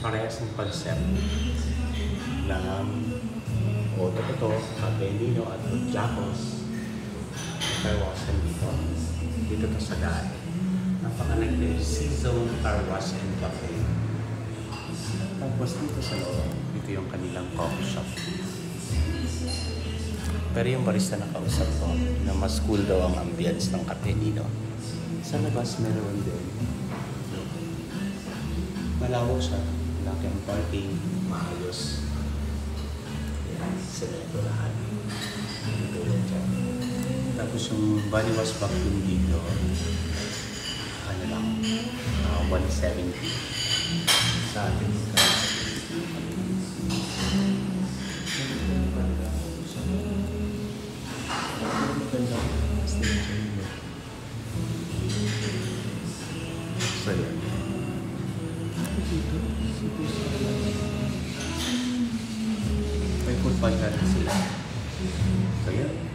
parehas ng concept ng Oto-Koto, Cabellino at Jacos. Carwasan dito. Dito to sa daan. Napakanagay C-Zone Car Wash and Cafe. Tapos dito sa loob, dito yung kanilang coffee shop. Pero yung barista na kausap ko, na mas cool daw ang ambience ng kape dito. Sa labas meron din. Malawak siya. Laki ang parking, maayos. Yan, semento lahat. Dito yan dyan. Tapos yung body wash vacuum dito, ano lang, 170 sa atin. So yan. May food pantry sila. So yan.